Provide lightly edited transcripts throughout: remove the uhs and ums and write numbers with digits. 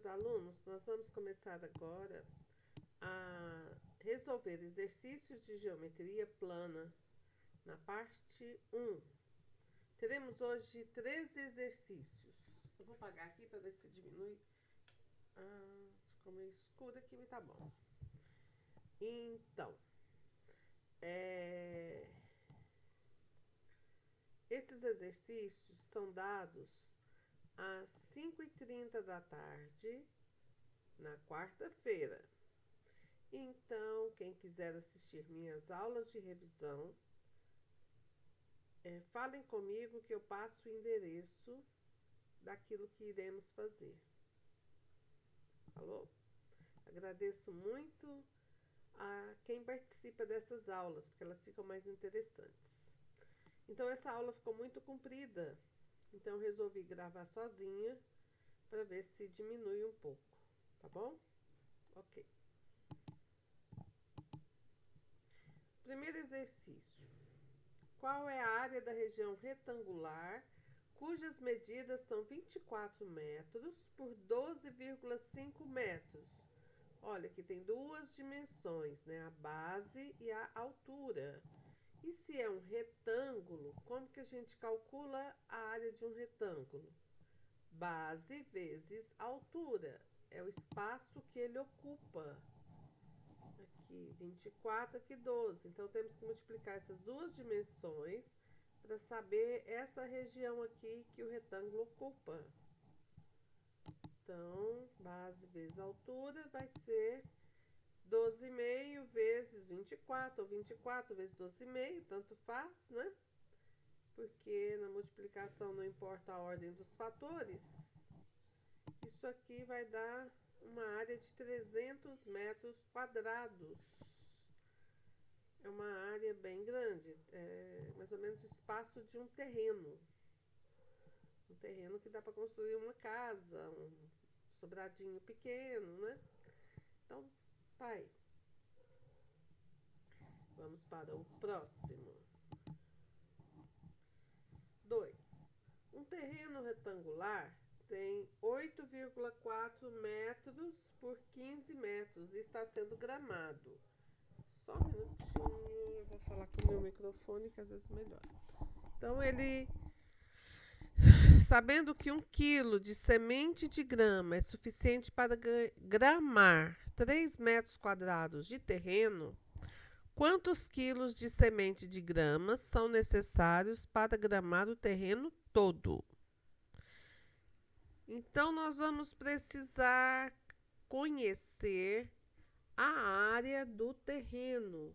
meus alunos, nós vamos começar agora a resolver exercícios de geometria plana na parte 1. Teremos hoje 13 exercícios. Eu vou apagar aqui para ver se diminui. Ficou meio escuro aqui, mas tá bom. Então, esses exercícios são dados às 5h30 da tarde, na quarta-feira. Então, quem quiser assistir minhas aulas de revisão, falem comigo que eu passo o endereço daquilo que iremos fazer. Falou? Agradeço muito a quem participa dessas aulas, porque elas ficam mais interessantes. Então, essa aula ficou muito comprida, então eu resolvi gravar sozinha para ver se diminui um pouco, tá bom? Ok. Primeiro exercício. Qual é a área da região retangular cujas medidas são 24 metros por 12,5 metros? Olha, aqui tem duas dimensões, né? A base e a altura. E se é um retângulo, como que a gente calcula a área de um retângulo? Base vezes altura. É o espaço que ele ocupa. Aqui 24, aqui 12. Então, temos que multiplicar essas duas dimensões para saber essa região aqui que o retângulo ocupa. Então, base vezes altura vai ser 12,5 vezes 24, ou 24 vezes 12,5, tanto faz, né? Porque na multiplicação não importa a ordem dos fatores. Isso aqui vai dar uma área de 300 metros quadrados. É uma área bem grande, mais ou menos o espaço de um terreno. Um terreno que dá para construir uma casa, um sobradinho pequeno, né? Então, tá aí. Vamos para o próximo. 2. Um terreno retangular tem 8,4 metros por 15 metros e está sendo gramado. Só um minutinho, eu vou falar com o meu microfone que às vezes melhora. Então, sabendo que 1 quilo de semente de grama é suficiente para gramar 3 metros quadrados de terreno, quantos quilos de semente de grama são necessários para gramar o terreno todo? Então, nós vamos precisar conhecer a área do terreno.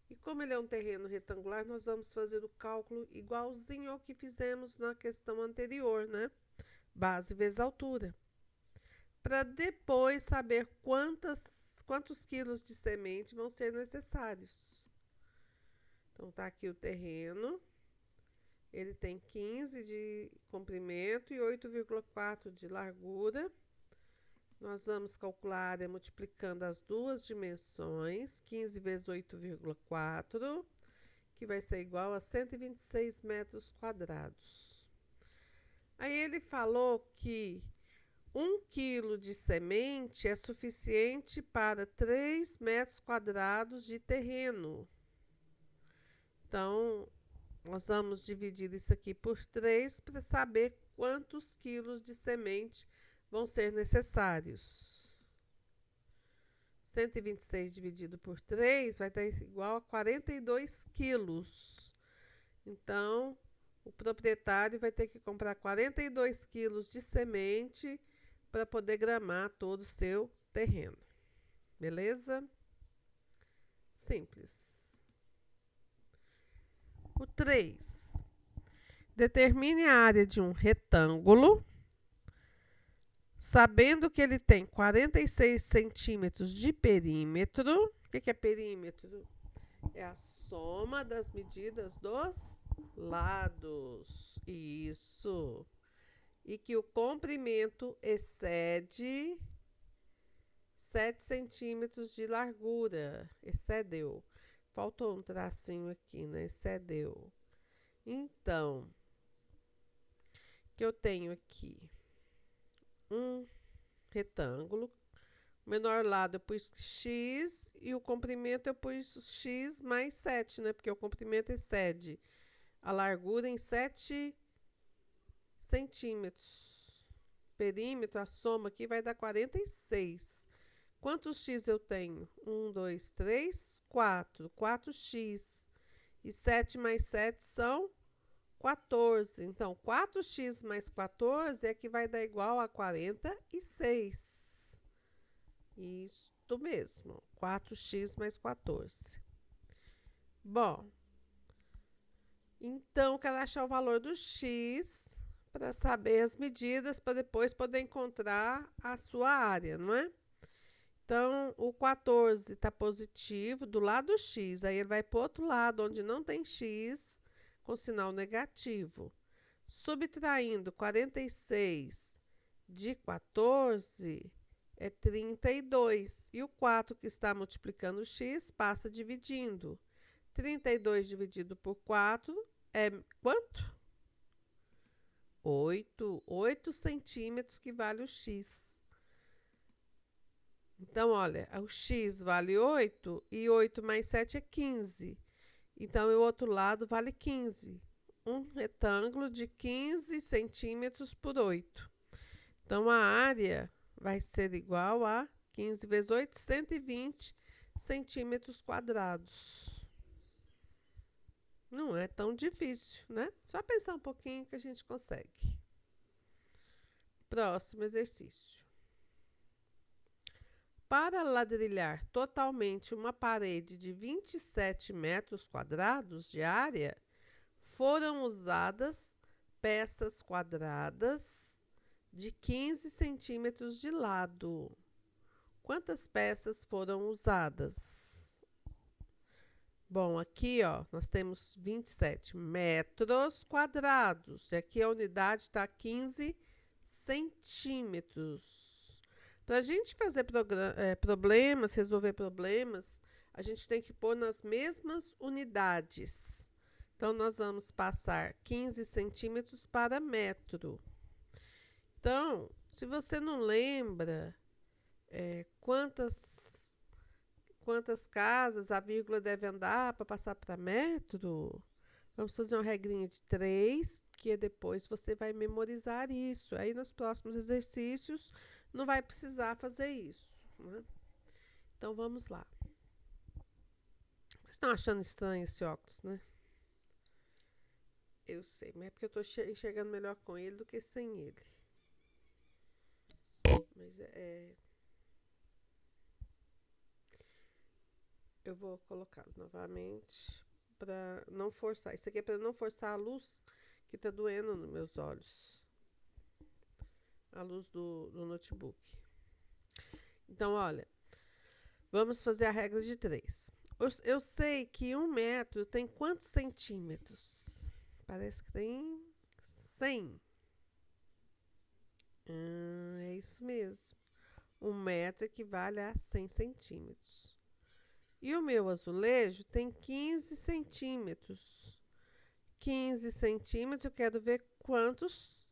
E como ele é um terreno retangular, nós vamos fazer o cálculo igualzinho ao que fizemos na questão anterior, né? Base vezes altura. Para depois saber quantos quilos de semente vão ser necessários. Então, tá aqui o terreno. Ele tem 15 de comprimento e 8,4 de largura. Nós vamos calcular a área multiplicando as duas dimensões, 15 vezes 8,4, que vai ser igual a 126 metros quadrados. Aí ele falou que 1 quilo de semente é suficiente para 3 metros quadrados de terreno. Então, nós vamos dividir isso aqui por 3 para saber quantos quilos de semente vão ser necessários. 126 dividido por 3 vai dar igual a 42 quilos. Então, o proprietário vai ter que comprar 42 quilos de semente para poder gramar todo o seu terreno. Beleza? Simples. O 3. Determine a área de um retângulo, sabendo que ele tem 46 centímetros de perímetro. O que é perímetro? É a soma das medidas dos lados. Isso. E que o comprimento excede 7 centímetros de largura. Excedeu. Faltou um tracinho aqui, né? Excedeu. Então, que eu tenho aqui um retângulo. O menor lado eu pus x e o comprimento eu pus x mais 7, né? Porque o comprimento excede a largura em 7 centímetros. Perímetro, a soma aqui vai dar 46. Quantos x eu tenho? 1, 2, 3, 4. 4x. E 7 mais 7 são 14. Então, 4x mais 14 é que vai dar igual a 46. Isto mesmo, 4x mais 14. Bom, então, quero achar o valor do x para saber as medidas, para depois poder encontrar a sua área, não é? Então, o 14 está positivo do lado do x, aí ele vai para o outro lado, onde não tem x, com sinal negativo. Subtraindo 46 de 14 é 32. E o 4 que está multiplicando o x passa dividindo. 32 dividido por 4 é quanto? 8 centímetros que vale o x. Então, olha, o x vale 8 e 8 mais 7 é 15. Então, o outro lado vale 15. Um retângulo de 15 centímetros por 8. Então, a área vai ser igual a 15 vezes 8, 120 centímetros quadrados. Não é tão difícil, né? Só pensar um pouquinho que a gente consegue. Próximo exercício. Para ladrilhar totalmente uma parede de 27 metros quadrados de área, foram usadas peças quadradas de 15 centímetros de lado. Quantas peças foram usadas? Bom, aqui ó, nós temos 27 metros quadrados. E aqui a unidade está 15 centímetros. Para a gente fazer problemas, resolver problemas, a gente tem que pôr nas mesmas unidades. Então, nós vamos passar 15 centímetros para metro. Então, se você não lembra quantas casas a vírgula deve andar para passar para metro, vamos fazer uma regrinha de 3, que depois você vai memorizar isso. Aí, nos próximos exercícios, não vai precisar fazer isso, né? Então, vamos lá. Vocês estão achando estranho esse óculos, né? Eu sei, mas é porque eu estou enxergando melhor com ele do que sem ele. Mas eu vou colocar novamente para não forçar. Isso aqui é para não forçar a luz que está doendo nos meus olhos. A luz do notebook. Então, olha, vamos fazer a regra de 3. Eu sei que 1 metro tem quantos centímetros? Parece que tem 100. É isso mesmo. 1 metro equivale a 100 centímetros. E o meu azulejo tem 15 centímetros. 15 centímetros, eu quero ver quantos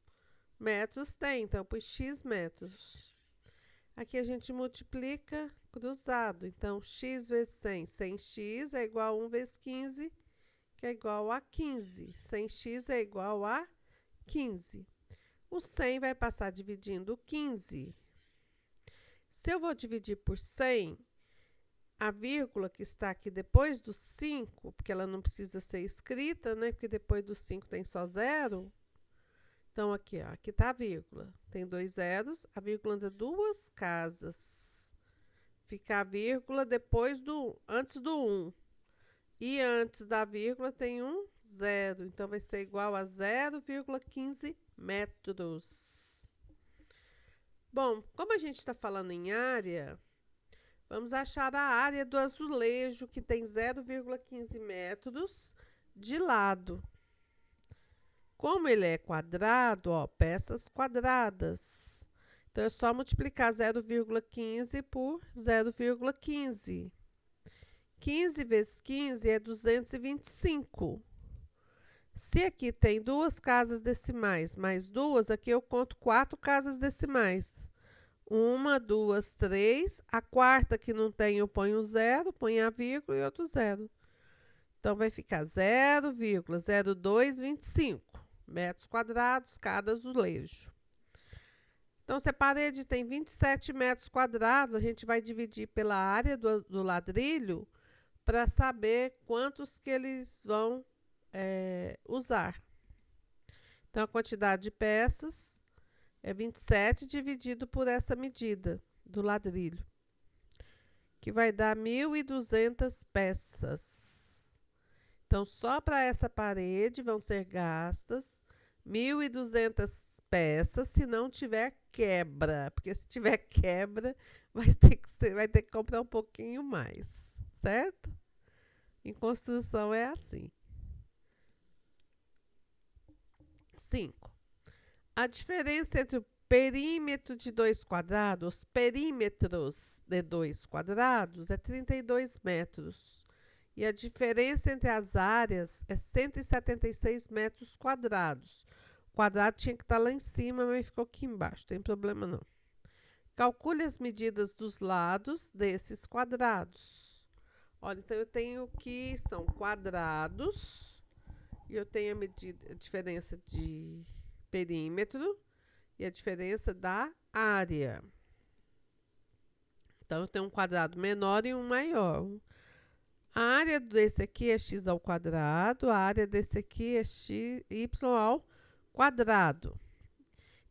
metros tem. Então, eu pus x metros. Aqui a gente multiplica cruzado. Então, x vezes 100. 100x é igual a 1 vezes 15, que é igual a 15. 100x é igual a 15. O 100 vai passar dividindo 15. Se eu vou dividir por 100, a vírgula que está aqui depois do 5, porque ela não precisa ser escrita, né? Porque depois do 5 tem só 0. Então, aqui, ó, aqui está a vírgula. Tem 2 zeros, a vírgula anda 2 casas. Fica a vírgula antes do 1. E antes da vírgula tem um 0. Então, vai ser igual a 0,15 metros. Bom, como a gente está falando em área, vamos achar a área do azulejo, que tem 0,15 metros de lado. Como ele é quadrado, ó, peças quadradas. Então, é só multiplicar 0,15 por 0,15. 15 vezes 15 é 225. Se aqui tem 2 casas decimais mais 2, aqui eu conto 4 casas decimais. Uma, duas, três. A quarta que não tem, eu ponho zero, ponho a vírgula e outro zero. Então, vai ficar 0,0225 metros quadrados cada azulejo. Então, se a parede tem 27 metros quadrados, a gente vai dividir pela área do ladrilho para saber quantos que eles vão usar. Então, a quantidade de peças é 27 dividido por essa medida do ladrilho, que vai dar 1.200 peças. Então, só para essa parede vão ser gastas 1.200 peças, se não tiver quebra. Porque se tiver quebra, vai ter que comprar um pouquinho mais, certo? Em construção é assim. 5. A diferença entre o perímetro de 2 quadrados, os perímetros de 2 quadrados, é 32 metros. E a diferença entre as áreas é 176 metros quadrados. O quadrado tinha que estar lá em cima, mas ficou aqui embaixo, não tem problema não. Calcule as medidas dos lados desses quadrados. Olha, então eu tenho que são quadrados, e eu tenho a diferença de perímetro e a diferença da área. Então, eu tenho um quadrado menor e um maior. A área desse aqui é x ao quadrado, a área desse aqui é y ao quadrado.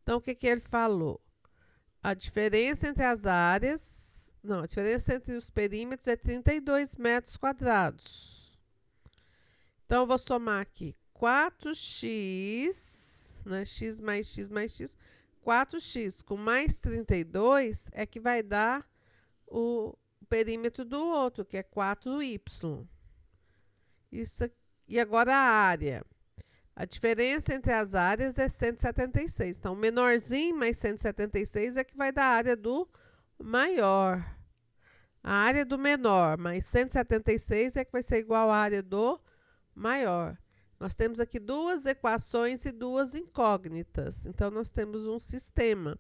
Então, o que ele falou? A diferença entre as áreas, não, a diferença entre os perímetros é 32 metros quadrados. Então, eu vou somar aqui 4x, né, x mais x mais x, 4x com mais 32 é que vai dar o perímetro do outro, que é 4y. Isso aqui, e agora a área. A diferença entre as áreas é 176. Então, o menorzinho mais 176 é que vai dar a área do maior. A área do menor mais 176 é que vai ser igual à área do maior. Nós temos aqui duas equações e duas incógnitas. Então, nós temos um sistema.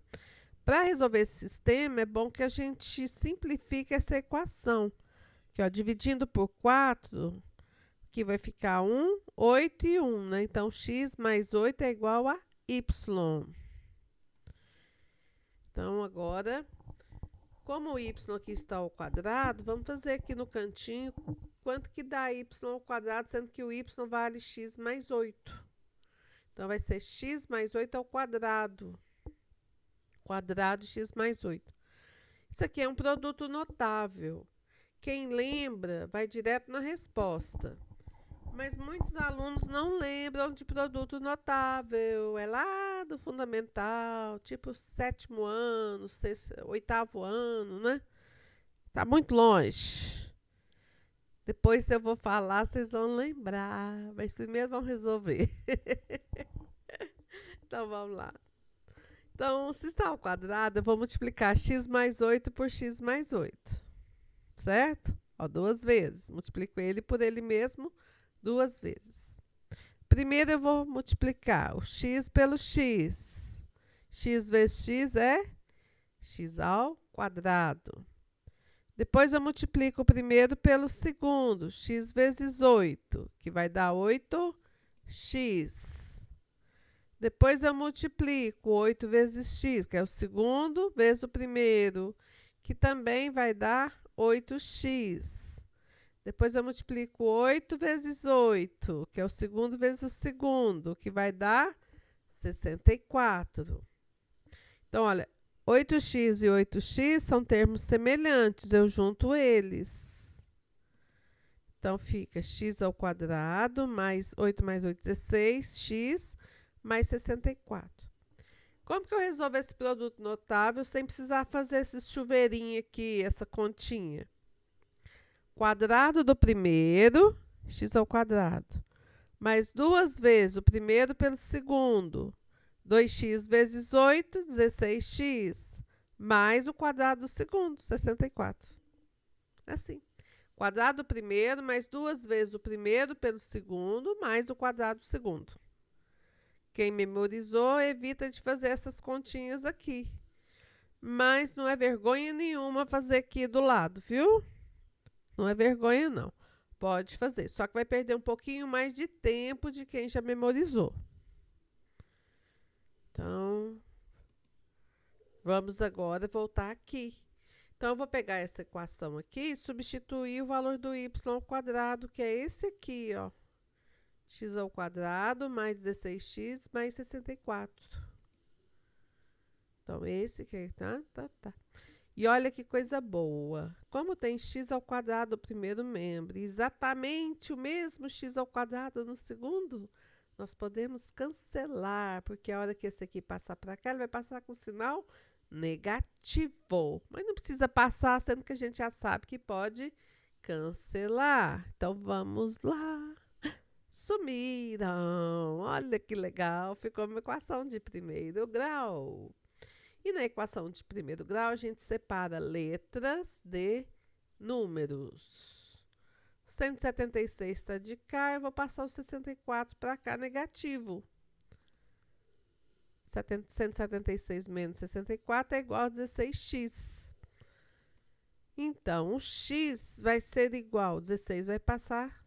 Para resolver esse sistema, é bom que a gente simplifique essa equação. Aqui, ó, dividindo por 4, que vai ficar 1, 8 e 1, né? Então, x mais 8 é igual a y. Então, agora, como o y aqui está ao quadrado, vamos fazer aqui no cantinho quanto que dá y ao quadrado, sendo que o y vale x mais 8. Então, vai ser x mais 8 ao quadrado. Quadrado de x mais 8. Isso aqui é um produto notável. Quem lembra, vai direto na resposta. Mas muitos alunos não lembram de produto notável. É lá do fundamental, tipo 7º ano, 8º ano, né? Tá muito longe. Depois, se eu vou falar, vocês vão lembrar. Mas primeiro vamos resolver. Então, vamos lá. Então, se está ao quadrado, eu vou multiplicar x mais 8 por x mais 8. Certo? Ó, 2 vezes. Multiplico ele por ele mesmo 2 vezes. Primeiro, eu vou multiplicar o x pelo x. X vezes x é x ao quadrado. Depois, eu multiplico o primeiro pelo segundo. X vezes 8, que vai dar 8x. Depois, eu multiplico 8 vezes x, que é o segundo, vezes o primeiro, que também vai dar 8x. Depois, eu multiplico 8 vezes 8, que é o segundo vezes o segundo, que vai dar 64. Então, olha, 8x e 8x são termos semelhantes, eu junto eles. Então, fica x ao quadrado mais 8 mais 8, 16, x mais 64. Como que eu resolvo esse produto notável sem precisar fazer esse chuveirinho aqui, essa continha? Quadrado do primeiro, x ao quadrado, mais 2 vezes o primeiro pelo segundo, 2x vezes 8, 16x, mais o quadrado do segundo, 64. Assim. Quadrado do primeiro, mais 2 vezes o primeiro pelo segundo, mais o quadrado do segundo. Quem memorizou, evita de fazer essas continhas aqui. Mas não é vergonha nenhuma fazer aqui do lado, viu? Não é vergonha, não. Pode fazer. Só que vai perder um pouquinho mais de tempo de quem já memorizou. Então, vamos agora voltar aqui. Então, eu vou pegar essa equação aqui e substituir o valor do y ao quadrado, que é esse aqui, ó. X ao quadrado mais 16x mais 64. Então, esse aqui, tá. E olha que coisa boa. Como tem x ao quadrado no primeiro membro e exatamente o mesmo x ao quadrado no segundo, nós podemos cancelar, porque a hora que esse aqui passar para cá, ele vai passar com sinal negativo. Mas não precisa passar, sendo que a gente já sabe que pode cancelar. Então, vamos lá. Sumiram. Olha que legal. Ficou uma equação de primeiro grau. E na equação de primeiro grau, a gente separa letras de números. 176 está de cá, eu vou passar o 64 para cá, negativo. 176 menos 64 é igual a 16x. Então, o x vai ser igual, 16 vai passar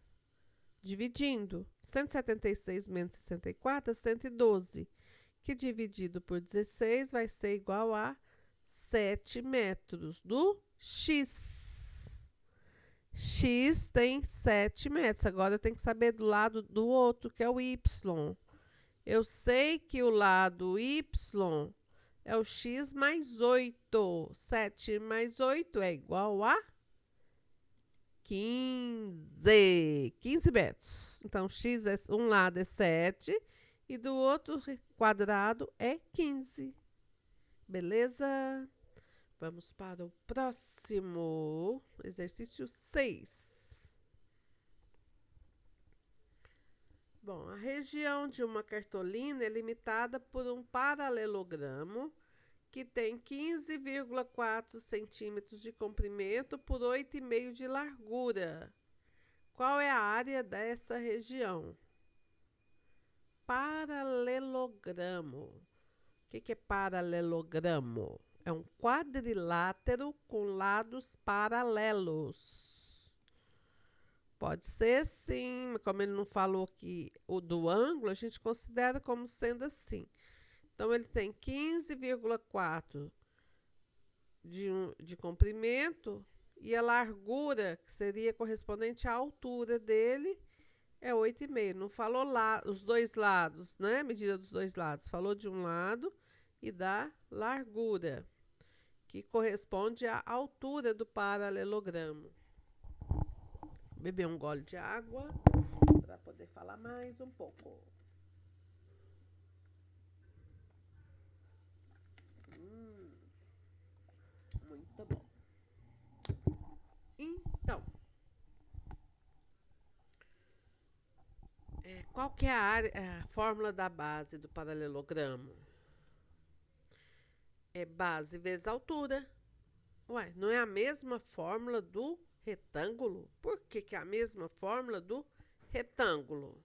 dividindo. 176 menos 64 é 112. Que dividido por 16 vai ser igual a 7 metros do x. X tem 7 metros. Agora eu tenho que saber do lado do outro, que é o y. Eu sei que o lado y é o x mais 8. 7 mais 8 é igual a 15. 15 metros. Então, x é, um lado é 7 e do outro quadrado é 15. Beleza? Vamos para o próximo exercício 6. Bom, a região de uma cartolina é limitada por um paralelogramo que tem 15,4 centímetros de comprimento por 8,5 de largura. Qual é a área dessa região? Paralelogramo. O que é paralelogramo? É um quadrilátero com lados paralelos. Pode ser sim, mas como ele não falou aqui o do ângulo, a gente considera como sendo assim. Então, ele tem 15,4 de comprimento e a largura, que seria correspondente à altura dele, é 8,5. Não falou lá os dois lados, né? Medida dos dois lados. Falou de um lado e da largura, que corresponde à altura do paralelogramo. Beber um gole de água para poder falar mais um pouco. Muito bom. Então, qual que é a fórmula da base do paralelogramo? É base vezes altura. Ué, não é a mesma fórmula do retângulo? Por que é a mesma fórmula do retângulo?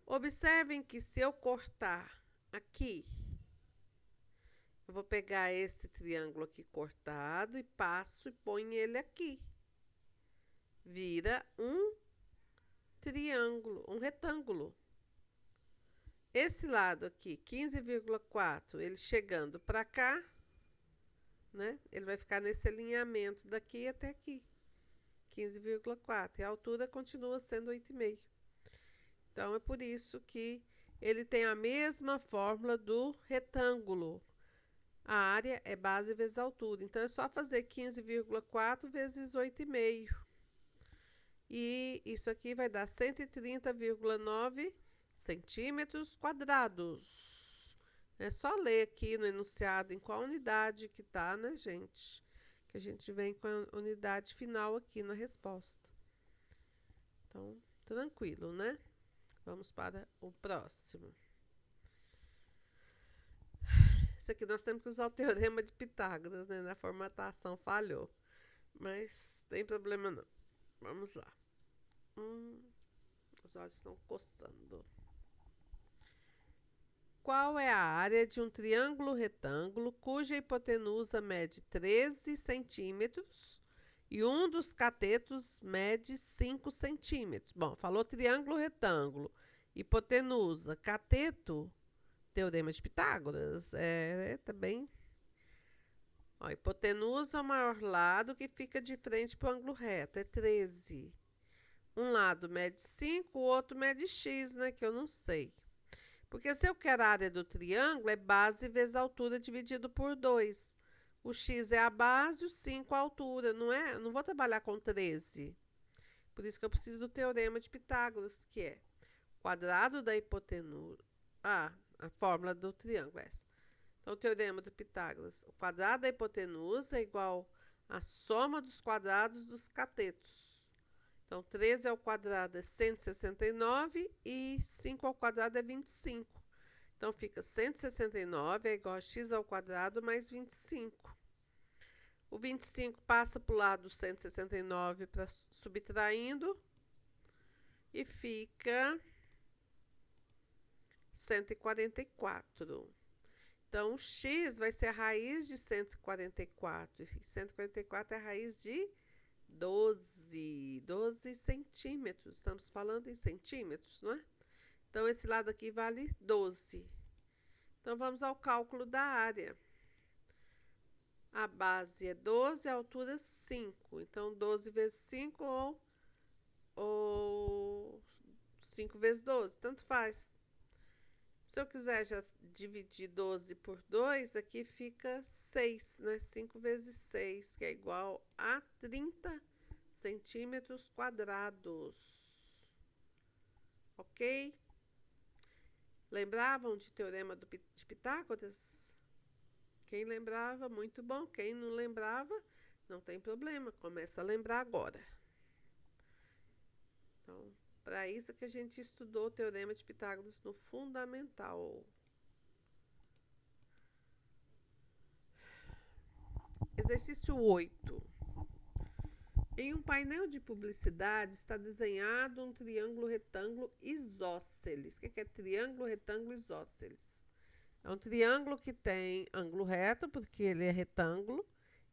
Observem que se eu cortar aqui, eu vou pegar esse triângulo aqui cortado e passo e ponho ele aqui. Vira um triângulo, um retângulo. Esse lado aqui, 15,4, ele chegando para cá, né? Ele vai ficar nesse alinhamento daqui até aqui. 15,4. E a altura continua sendo 8,5. Então, é por isso que ele tem a mesma fórmula do retângulo. A área é base vezes altura. Então, é só fazer 15,4 vezes 8,5. E isso aqui vai dar 130,9 centímetros quadrados. É só ler aqui no enunciado em qual unidade que tá, né, gente? Que a gente vem com a unidade final aqui na resposta. Então, tranquilo, né? Vamos para o próximo. Isso aqui nós temos que usar o teorema de Pitágoras, né? Na formatação falhou. Mas tem problema não. Vamos lá. Os olhos estão coçando. Qual é a área de um triângulo retângulo cuja hipotenusa mede 13 centímetros e um dos catetos mede 5 centímetros? Bom, falou triângulo retângulo, hipotenusa, cateto, teorema de Pitágoras. Também. Ó, hipotenusa é o maior lado que fica de frente para o ângulo reto, é 13. Um lado mede 5, o outro mede x, né? Que eu não sei. Porque se eu quero a área do triângulo, é base vezes altura dividido por 2. O x é a base, o 5 a altura, não é? Eu não vou trabalhar com 13. Por isso que eu preciso do teorema de Pitágoras, que é quadrado da hipotenusa. Ah, a fórmula do triângulo é essa. Então, o teorema de Pitágoras. O quadrado da hipotenusa é igual à soma dos quadrados dos catetos. Então, 13 ao quadrado é 169 e 5 ao quadrado é 25. Então, fica 169 é igual a x ao quadrado mais 25. O 25 passa para o lado do 169 para subtraindo e fica 144. Então, o x vai ser a raiz de 144. E 144 é a raiz de 12 centímetros. Estamos falando em centímetros, não é? Então, esse lado aqui vale 12. Então, vamos ao cálculo da área. A base é 12, a altura 5. Então, 12 vezes 5 ou 5 vezes 12, tanto faz. Se eu quiser já dividir 12 por 2, aqui fica 6, né? 5 vezes 6, que é igual a 30 centímetros quadrados. Ok? Lembravam de teorema de Pitágoras? Quem lembrava, muito bom. Quem não lembrava, não tem problema. Começa a lembrar agora. Então, para isso que a gente estudou o teorema de Pitágoras no fundamental. Exercício 8. Em um painel de publicidade está desenhado um triângulo retângulo isósceles. O que é triângulo retângulo isósceles? É um triângulo que tem ângulo reto, porque ele é retângulo.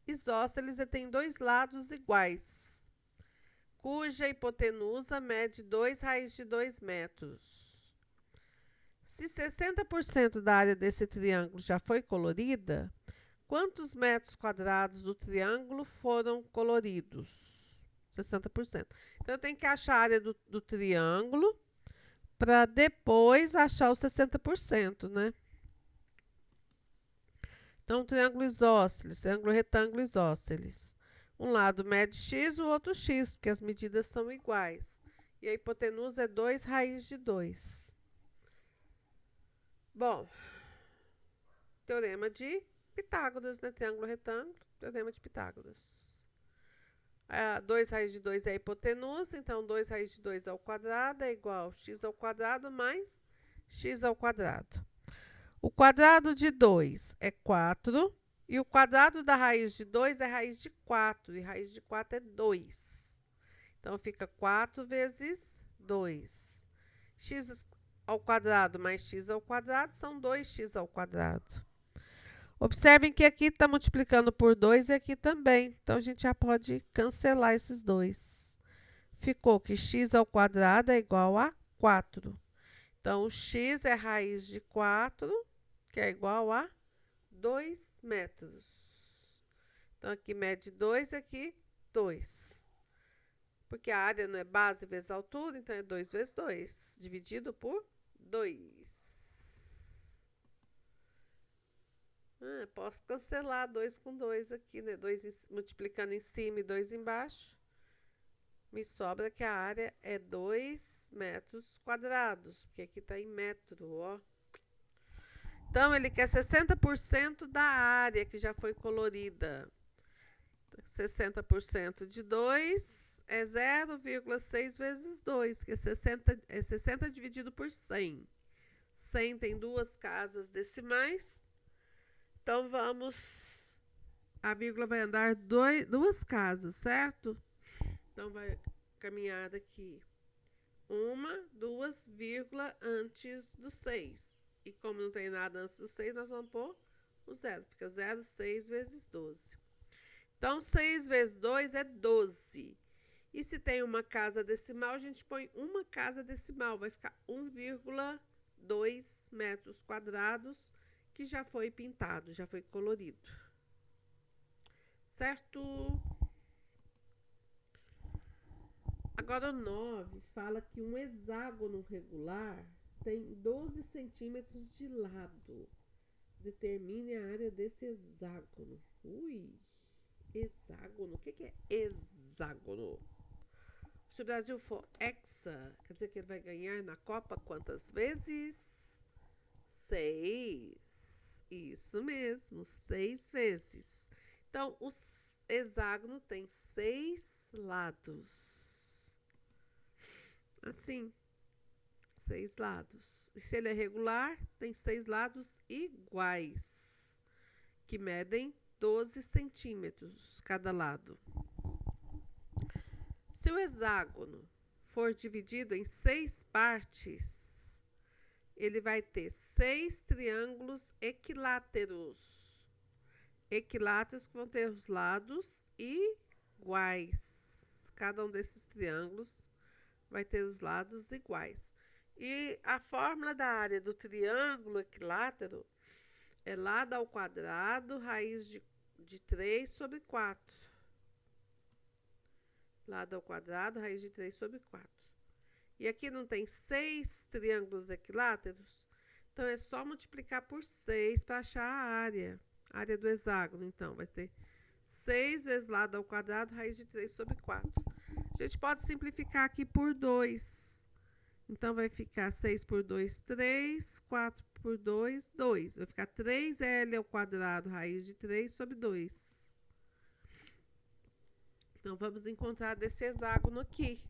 Isósceles tem dois lados iguais, cuja hipotenusa mede 2 raiz de 2 metros. Se 60% da área desse triângulo já foi colorida, quantos metros quadrados do triângulo foram coloridos? 60%. Então, eu tenho que achar a área do triângulo para depois achar os 60%, né? Então, triângulo isósceles, triângulo retângulo isósceles. Um lado mede x, o outro x, porque as medidas são iguais. E a hipotenusa é 2 raiz de 2. Bom, teorema de Pitágoras, né? Triângulo retângulo, teorema de Pitágoras. 2 raiz de 2 é a hipotenusa, então 2 raiz de 2 ao quadrado é igual a x ao quadrado mais x ao quadrado. O quadrado de 2 é 4, e o quadrado da raiz de 2 é raiz de 4, e raiz de 4 é 2. Então, fica 4 vezes 2. X ao quadrado mais x ao quadrado são 2x ao quadrado. Observem que aqui está multiplicando por 2 e aqui também. Então, a gente já pode cancelar esses dois. Ficou que x ao quadrado é igual a 4. Então, o x é raiz de 4, que é igual a 2 metros. Então, aqui mede 2, aqui 2. Porque a área não é base vezes altura, então é 2 vezes 2, dividido por 2. Posso cancelar 2 com 2 aqui, né? 2 multiplicando em cima e 2 embaixo. Me sobra que a área é 2 metros quadrados, porque aqui está em metro, ó. Então, ele quer 60% da área que já foi colorida. 60% de 2 é 0,6 vezes 2, que é 60 dividido por 100. 100 tem duas casas decimais. Então, a vírgula vai andar duas casas, certo? Então, vai caminhar aqui 1, 2, vírgula antes do 6. E como não tem nada antes do 6, nós vamos pôr o 0. Fica 0, 6 vezes 12. Então, 6 vezes 2 é 12. E se tem uma casa decimal, a gente põe uma casa decimal. Vai ficar 1,2 metros quadrados, que já foi pintado, já foi colorido. Certo? Agora, o 9 fala que um hexágono regular tem 12 centímetros de lado. Determine a área desse hexágono. Ui, hexágono. O que é hexágono? Se o Brasil for hexa, quer dizer que ele vai ganhar na Copa quantas vezes? 6. Isso mesmo, 6 vezes. Então, o hexágono tem 6 lados. Assim, 6 lados. E se ele é regular, tem 6 lados iguais, que medem 12 centímetros cada lado. Se o hexágono for dividido em 6 partes, ele vai ter 6 triângulos equiláteros. Equiláteros que vão ter os lados iguais. Cada um desses triângulos vai ter os lados iguais. E a fórmula da área do triângulo equilátero é lado ao quadrado, raiz de 3 sobre 4. Lado ao quadrado, raiz de 3 sobre 4. E aqui não tem 6 triângulos equiláteros? Então, é só multiplicar por 6 para achar a área. A área do hexágono, então, vai ter 6 vezes lado ao quadrado, raiz de 3 sobre 4. A gente pode simplificar aqui por 2. Então, vai ficar 6 por 2, 3. 4 por 2, 2. Vai ficar 3L ao quadrado, raiz de 3 sobre 2. Então, vamos encontrar desse hexágono aqui.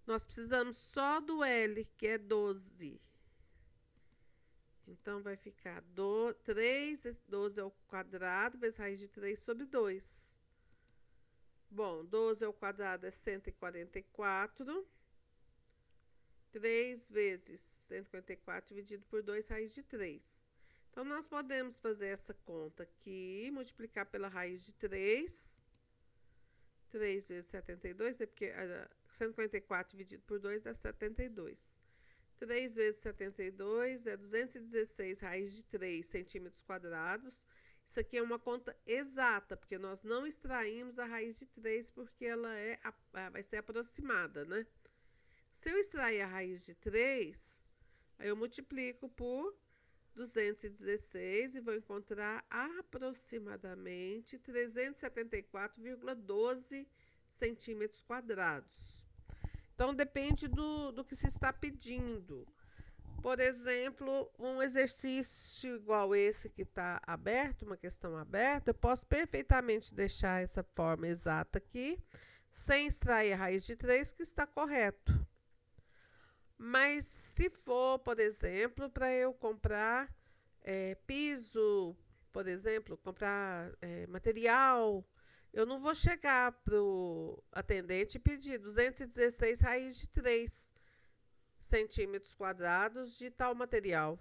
Nós precisamos só do L, que é 12. Então, vai ficar 3, 12 ao quadrado, vezes raiz de 3 sobre 2. Bom, 12 ao quadrado é 144. 3 vezes 144 dividido por 2, raiz de 3. Então, nós podemos fazer essa conta aqui, multiplicar pela raiz de 3. 3 vezes 72, né? Porque 144 dividido por 2 dá 72. 3 vezes 72 é 216 raiz de 3 centímetros quadrados. Isso aqui é uma conta exata, porque nós não extraímos a raiz de 3, porque ela vai ser aproximada, né? Se eu extrair a raiz de 3, aí eu multiplico por 216 e vou encontrar aproximadamente 374,12 centímetros quadrados. Então, depende do que se está pedindo. Por exemplo, um exercício igual esse que está aberto, uma questão aberta, eu posso perfeitamente deixar essa forma exata aqui, sem extrair a raiz de 3, que está correto. Mas se for, por exemplo, para eu comprar piso, por exemplo, comprar material, eu não vou chegar para o atendente e pedir 216 raiz de 3 centímetros quadrados de tal material.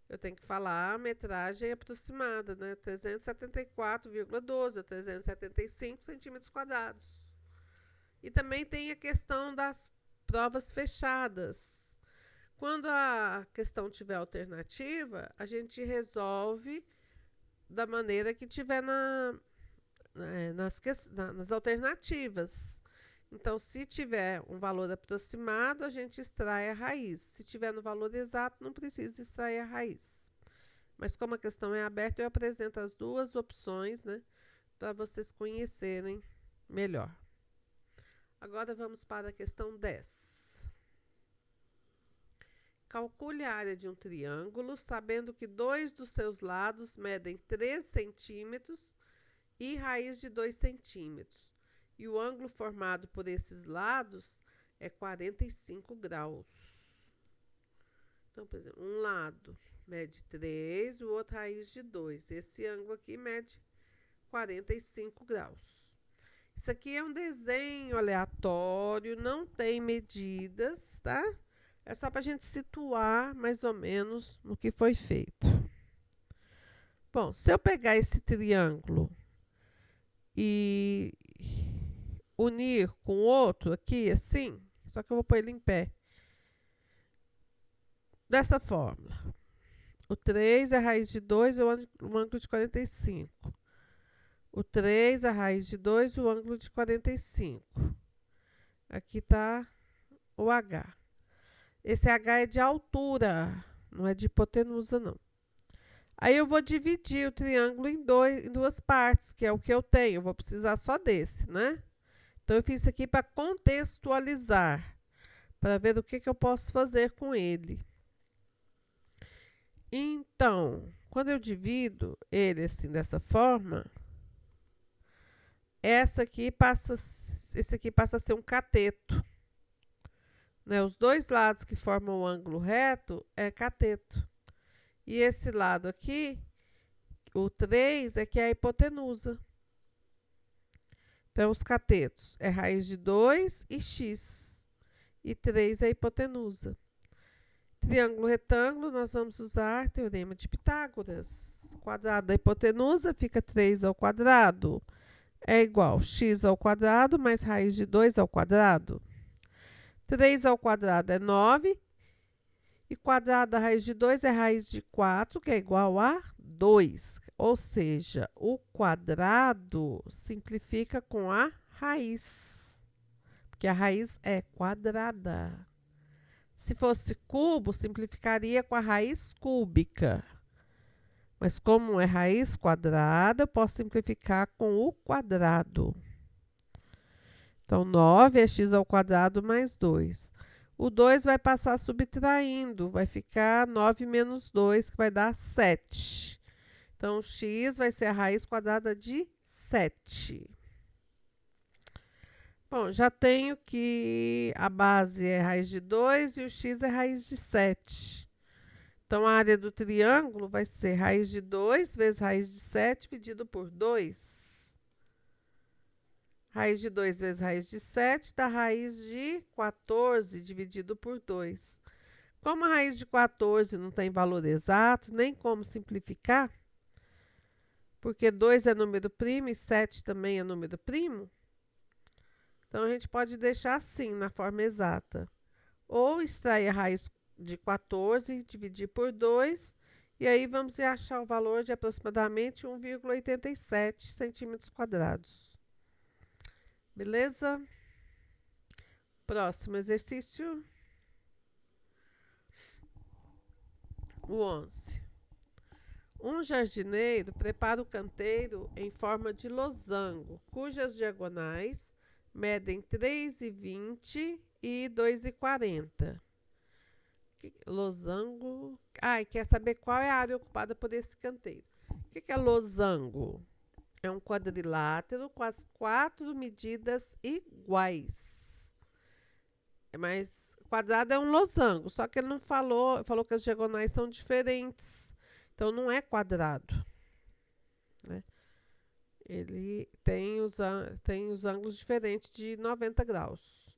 Eu tenho que falar a metragem aproximada, né? 374,12 ou 375 centímetros quadrados. E também tem a questão das provas fechadas. Quando a questão tiver alternativa, a gente resolve da maneira que tiver nas alternativas. Então, se tiver um valor aproximado, a gente extrai a raiz. Se tiver no valor exato, não precisa extrair a raiz. Mas como a questão é aberta, eu apresento as duas opções, né, para vocês conhecerem melhor. Agora vamos para a questão 10. Calcule a área de um triângulo, sabendo que 2 dos seus lados medem 3 centímetros e raiz de 2 centímetros. E o ângulo formado por esses lados é 45 graus. Então, por exemplo, um lado mede 3, o outro raiz de 2. Esse ângulo aqui mede 45 graus. Isso aqui é um desenho aleatório, não tem medidas, tá? É só para a gente situar mais ou menos no que foi feito. Bom, se eu pegar esse triângulo e unir com outro aqui, assim, só que eu vou pôr ele em pé. Dessa forma. O 3 é a raiz de 2 e o ângulo de 45. O 3 é a raiz de 2 e o ângulo de 45. Aqui está o H. Esse H é de altura, não é de hipotenusa, não. Aí eu vou dividir o triângulo em duas partes, que é o que eu tenho. Eu vou precisar só desse, né? Então, eu fiz isso aqui para contextualizar, para ver o que eu posso fazer com ele. Então, quando eu divido ele assim, dessa forma, esse aqui passa a ser um cateto. Né? Os dois lados que formam o ângulo reto é cateto. E esse lado aqui, o 3, é que é a hipotenusa. Então, os catetos é raiz de 2 e x. E 3 é a hipotenusa. Triângulo retângulo, nós vamos usar teorema de Pitágoras. O quadrado da hipotenusa fica 3 ao quadrado. É igual a x ao quadrado mais raiz de 2 ao quadrado. 3 ao quadrado é 9. E quadrado da raiz de 2 é raiz de 4, que é igual a 2. Ou seja, o quadrado simplifica com a raiz. Porque a raiz é quadrada. Se fosse cubo, simplificaria com a raiz cúbica. Mas como é raiz quadrada, eu posso simplificar com o quadrado. Então, 9 é x ao quadrado mais 2. O 2 vai passar subtraindo, vai ficar 9 menos 2, que vai dar 7. Então, x vai ser a raiz quadrada de 7. Bom, já tenho que a base é raiz de 2 e o x é raiz de 7. Então, a área do triângulo vai ser raiz de 2 vezes raiz de 7 dividido por 2. Raiz de 2 vezes raiz de 7 dá raiz de 14 dividido por 2. Como a raiz de 14 não tem valor exato, nem como simplificar, porque 2 é número primo e 7 também é número primo, então a gente pode deixar assim, na forma exata. Ou extrair a raiz de 14, dividir por 2, e aí vamos achar o valor de aproximadamente 1,87 centímetros quadrados. Beleza? Próximo exercício. O 11. Um jardineiro prepara o canteiro em forma de losango, cujas diagonais medem 3,20 e 2,40. Losango. E quer saber qual é a área ocupada por esse canteiro. O que é losango? É um quadrilátero com as 4 medidas iguais. Mas quadrado é um losango, só que ele não falou que as diagonais são diferentes. Então, não é quadrado. Né? Ele tem os ângulos diferentes de 90 graus.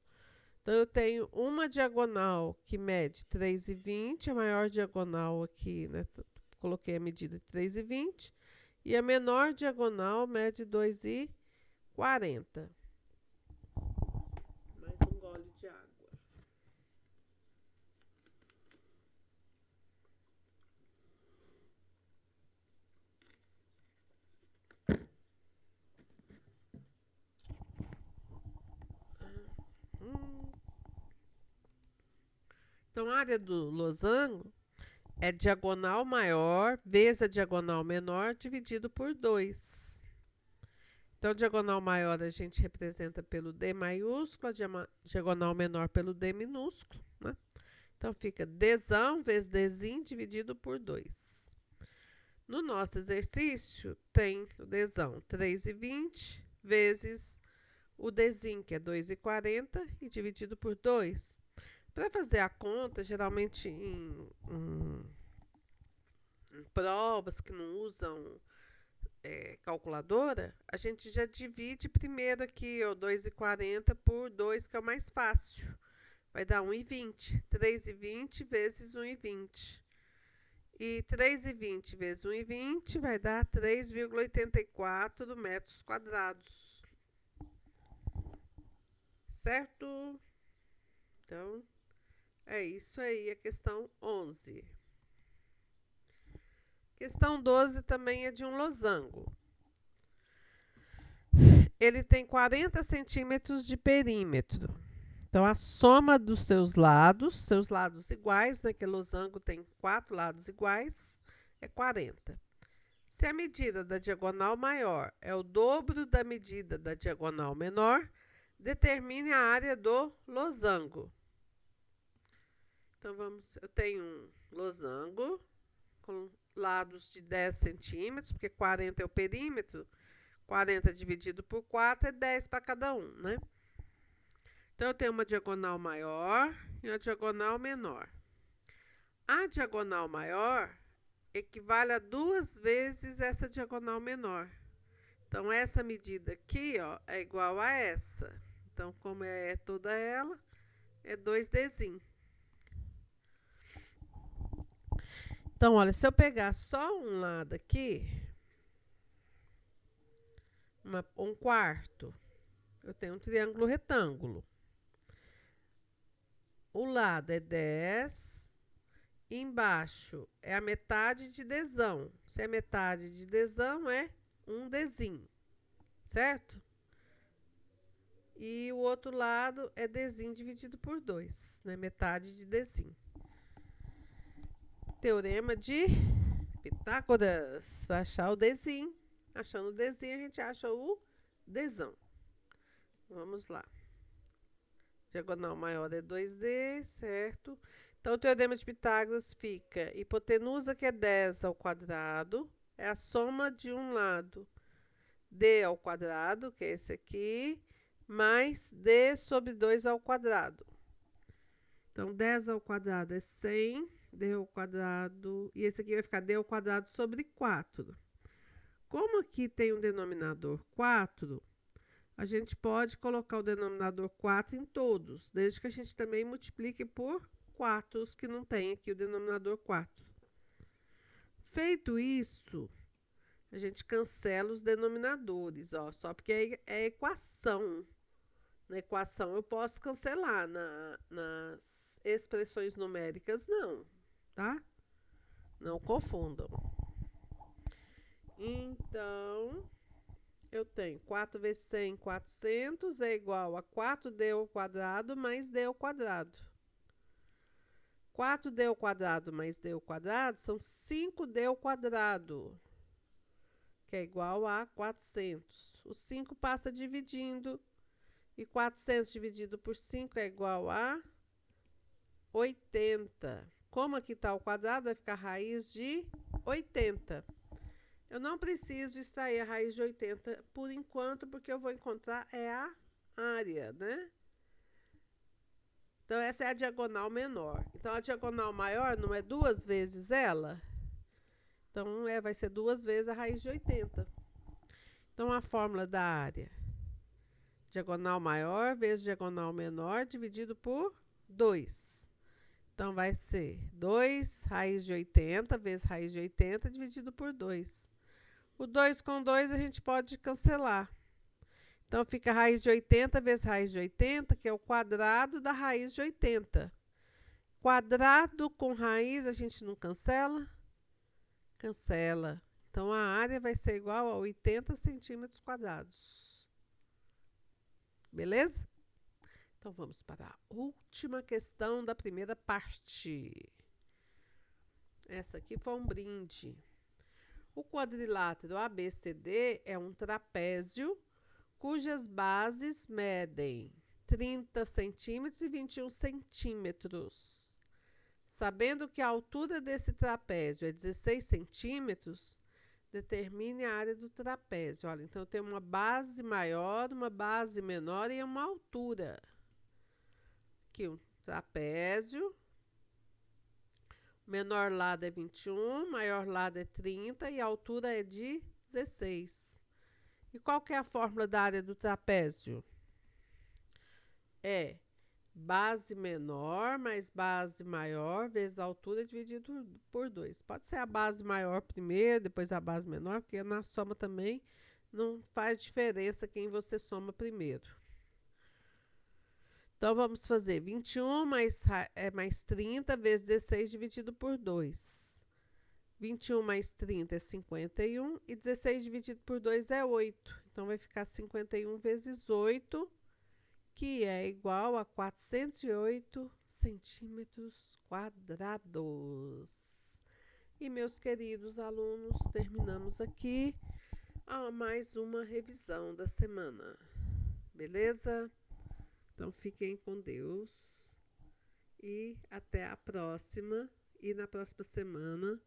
Então, eu tenho uma diagonal que mede 3,20, a maior diagonal aqui, né? Coloquei a medida de 3,20. E a menor diagonal mede 2,40. Mais um gole de água. Então, a área do losango é diagonal maior vezes a diagonal menor dividido por 2. Então, diagonal maior a gente representa pelo D maiúsculo, a diagonal menor pelo D minúsculo. Né? Então, fica Dzão vezes Dzinho dividido por 2. No nosso exercício, tem o Dzão 3,20 vezes o Dzinho, que é 2,40, e dividido por 2. Para fazer a conta, geralmente em provas que não usam calculadora, a gente já divide primeiro aqui o 2,40 por 2, que é o mais fácil. vai dar 1,20. 3,20 vezes 1,20. E 3,20 vezes 1,20 vai dar 3,84 metros quadrados. Certo? Então, é isso aí, a questão 11. Questão 12 também é de um losango. Ele tem 40 centímetros de perímetro. Então, a soma dos seus lados iguais, né, que o losango tem 4 lados iguais, é 40. Se a medida da diagonal maior é o dobro da medida da diagonal menor, determine a área do losango. Então, eu tenho um losango com lados de 10 centímetros, porque 40 é o perímetro, 40 dividido por 4 é 10 para cada um, né? Então, eu tenho uma diagonal maior e uma diagonal menor. A diagonal maior equivale a 2 vezes essa diagonal menor. Então, essa medida aqui, ó, é igual a essa. Então, como é toda ela, é 2Dzinho. Então, olha, se eu pegar só um lado aqui, um quarto, eu tenho um triângulo retângulo. O lado é 10, e embaixo é a metade de Dzão. Se é metade de Dzão, é 1Dzinho, certo? E o outro lado é Dzinho dividido por 2, né? Metade de Dzinho. Teorema de Pitágoras. Para achar o Dzinho. Achando o Dzinho, a gente acha o Dzão. Vamos lá. Diagonal maior é 2D, certo? Então, o teorema de Pitágoras fica hipotenusa, que é 10 ao quadrado, é a soma de um lado, d ao quadrado, que é esse aqui, mais d sobre 2 ao quadrado. Então, 10 ao quadrado é 100, d ao quadrado, e esse aqui vai ficar d ao quadrado sobre 4. Como aqui tem um denominador 4, a gente pode colocar o denominador 4 em todos, desde que a gente também multiplique por 4 os que não tem aqui o denominador 4. Feito isso, a gente cancela os denominadores, ó, só porque é equação. Na equação eu posso cancelar, nas expressões numéricas não, tá? Não confundam. Então, eu tenho 4 vezes 100, 400, é igual a 4d ao quadrado mais d ao quadrado. 4d ao quadrado mais d ao quadrado são 5d ao quadrado, que é igual a 400. O 5 passa dividindo, e 400 dividido por 5 é igual a 80. Como aqui está o quadrado, vai ficar raiz de 80. Eu não preciso extrair a raiz de 80 por enquanto, porque eu vou encontrar a área, né? Então, essa é a diagonal menor. Então, a diagonal maior não é 2 vezes ela? Então, vai ser 2 vezes a raiz de 80. Então, a fórmula da área: diagonal maior vezes diagonal menor dividido por 2. Então, vai ser 2 raiz de 80 vezes raiz de 80 dividido por 2. O 2 com 2 a gente pode cancelar. Então, fica raiz de 80 vezes raiz de 80, que é o quadrado da raiz de 80. Quadrado com raiz, a gente não cancela? Cancela. Então, a área vai ser igual a 80 centímetros quadrados. Beleza? Então, vamos para a última questão da primeira parte. Essa aqui foi um brinde. O quadrilátero ABCD é um trapézio cujas bases medem 30 centímetros e 21 centímetros. Sabendo que a altura desse trapézio é 16 centímetros, determine a área do trapézio. Olha, então eu tenho uma base maior, uma base menor e uma altura. Aqui um trapézio. O menor lado é 21, maior lado é 30 e a altura é de 16. E qual que é a fórmula da área do trapézio? É base menor mais base maior vezes a altura dividido por 2. Pode ser a base maior primeiro, depois a base menor, porque na soma também não faz diferença quem você soma primeiro. Então, vamos fazer 21 mais 30 vezes 16 dividido por 2. 21 mais 30 é 51 e 16 dividido por 2 é 8. Então, vai ficar 51 vezes 8, que é igual a 408 centímetros quadrados. E, meus queridos alunos, terminamos aqui mais uma revisão da semana. Beleza? Então, fiquem com Deus e até a próxima. E na próxima semana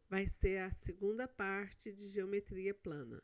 vai ser a segunda parte de geometria plana.